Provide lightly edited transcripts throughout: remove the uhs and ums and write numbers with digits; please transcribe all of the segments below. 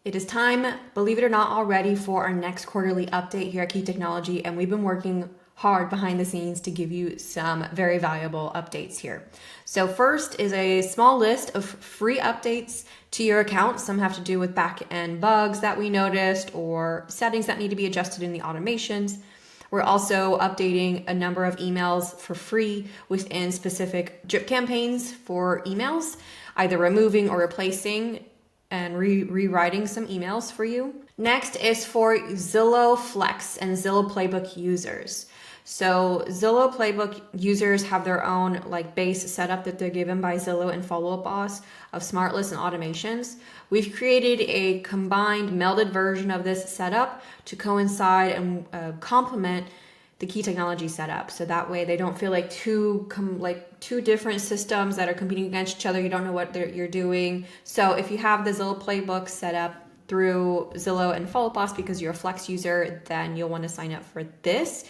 It is time, believe it or not already, for our next quarterly update here at Key.Technology, and we've been working hard behind the scenes to give you some very valuable updates here. So first is a small list of free updates to your account. Some have to do with back-end bugs that we noticed or settings that need to be adjusted in the automations. We're also updating a number of emails for free within specific drip campaigns for emails, either removing or replacing and rewriting some emails for you. Next is for Zillow Flex and Zillow Playbook users. So Zillow Playbook users have their own base setup that they're given by Zillow and Follow Up Boss of smart lists and automations. We've created a combined melded version of this setup to coincide and complement the Key.Technology setup. So that way they don't feel like two different systems that are competing against each other. You don't know what you're doing. So if you have the Zillow Playbook set up through Zillow and Follow Up Boss because you're a Flex user, then you'll want to sign up for this,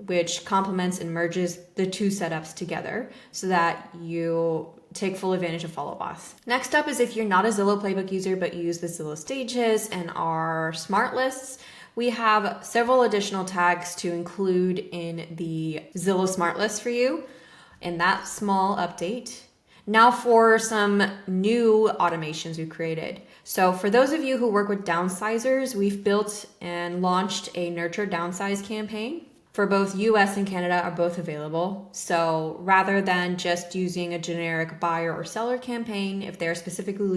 which complements and merges the two setups together so that you take full advantage of Follow Up Boss. Next up is if you're not a Zillow Playbook user but you use the Zillow Stages and our smart lists, we have several additional tags to include in the Zillow Smart List for you in that small update. Now for some new automations we've created. So for those of you who work with downsizers, we've built and launched a Nurture Downsize campaign. For both US and Canada are both available. So rather than just using a generic buyer or seller campaign, if they're specifically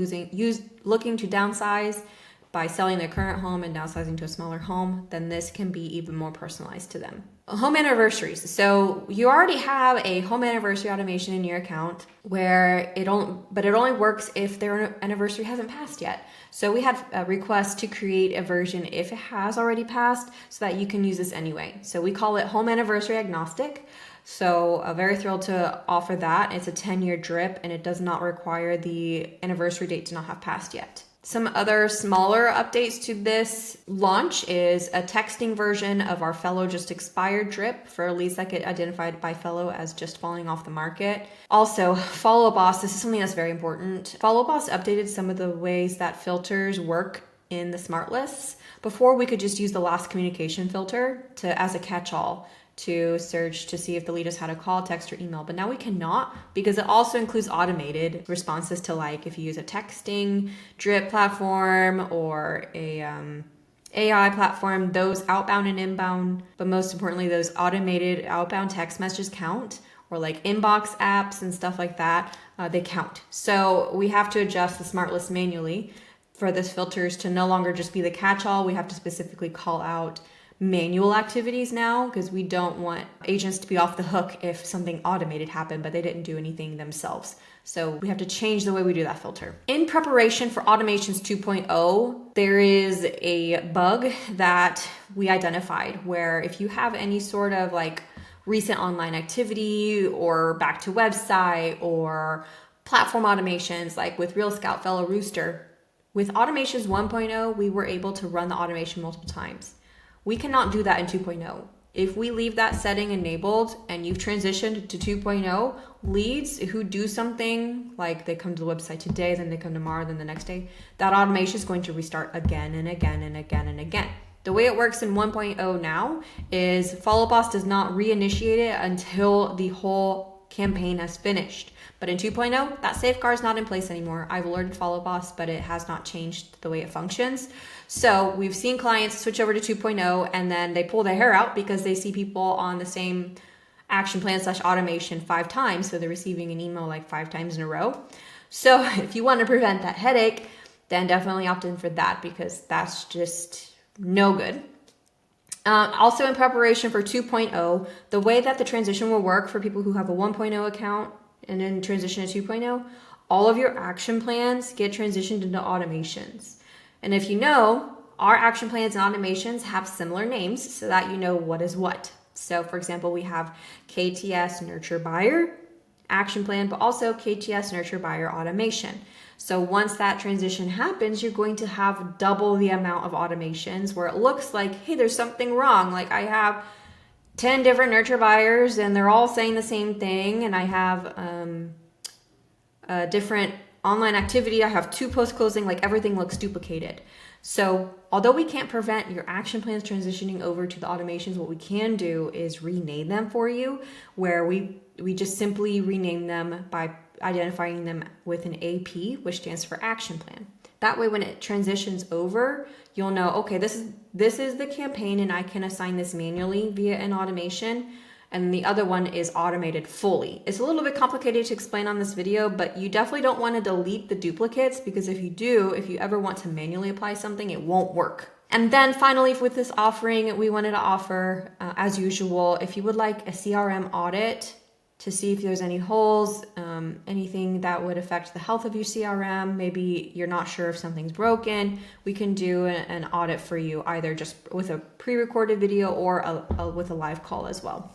looking to downsize by selling their current home and downsizing to a smaller home, then this can be even more personalized to them. Home anniversaries. So you already have a home anniversary automation in your account but it only works if their anniversary hasn't passed yet. So we had a request to create a version if it has already passed so that you can use this anyway. So we call it home anniversary agnostic. So very thrilled to offer that. It's a 10-year drip and it does not require the anniversary date to not have passed yet. Some other smaller updates to this launch is a texting version of our Fellow Just Expired drip for leads that get identified by Fellow as just falling off the market. Also, Follow Up Boss, this is something that's very important. Follow Up Boss updated some of the ways that filters work in the smart lists. Before, we could just use the last communication filter as a catch-all to search to see if the lead has had a call, text, or email. But now we cannot because it also includes automated responses to if you use a texting drip platform or a AI platform, those outbound and inbound, but most importantly, those automated outbound text messages count, or inbox apps and stuff like that, they count. So we have to adjust the smart list manually for this filters to no longer just be the catch-all. We have to specifically call out manual activities now because we don't want agents to be off the hook if something automated happened but they didn't do anything themselves. So we have to change the way we do that filter. In preparation for Automations 2.0, there is a bug that we identified where if you have any sort of recent online activity or back to website or platform automations with Real Scout, Fellow Rooster, with Automations 1.0, we were able to run the automation multiple times. We cannot do that in 2.0. If we leave that setting enabled and you've transitioned to 2.0, leads who do something they come to the website today, then they come tomorrow, then the next day, that automation is going to restart again and again and again and again. The way it works in 1.0 now is Follow Up Boss does not reinitiate it until the whole campaign has finished. But in 2.0, that safeguard is not in place anymore. I've alerted Follow Up Boss, but it has not changed the way it functions. So we've seen clients switch over to 2.0 and then they pull their hair out because they see people on the same action plan / automation 5 times. So they're receiving an email 5 times in a row. So if you want to prevent that headache, then definitely opt in for that because that's just no good. Also in preparation for 2.0, the way that the transition will work for people who have a 1.0 account and then transition to 2.0, all of your action plans get transitioned into automations. And if you know, our action plans and automations have similar names so that you know what is what. So for example, we have KTS Nurture Buyer action plan, but also KTS Nurture Buyer automation. So once that transition happens, you're going to have double the amount of automations where it looks like, hey, there's something wrong. I have 10 different nurture buyers and they're all saying the same thing. And I have different online activity, I have 2 posts closing, like everything looks duplicated. So although we can't prevent your action plans transitioning over to the automations, what we can do is rename them for you, where we just simply rename them by identifying them with an AP, which stands for action plan. That way, when it transitions over, you'll know, okay, this is the campaign and I can assign this manually via an automation. And the other one is automated fully. It's a little bit complicated to explain on this video, but you definitely don't want to delete the duplicates, because if you do, if you ever want to manually apply something, it won't work. And then finally, with this offering, we wanted to offer, as usual, if you would like a CRM audit to see if there's any holes, anything that would affect the health of your CRM, maybe you're not sure if something's broken, we can do an audit for you, either just with a pre-recorded video or with a live call as well.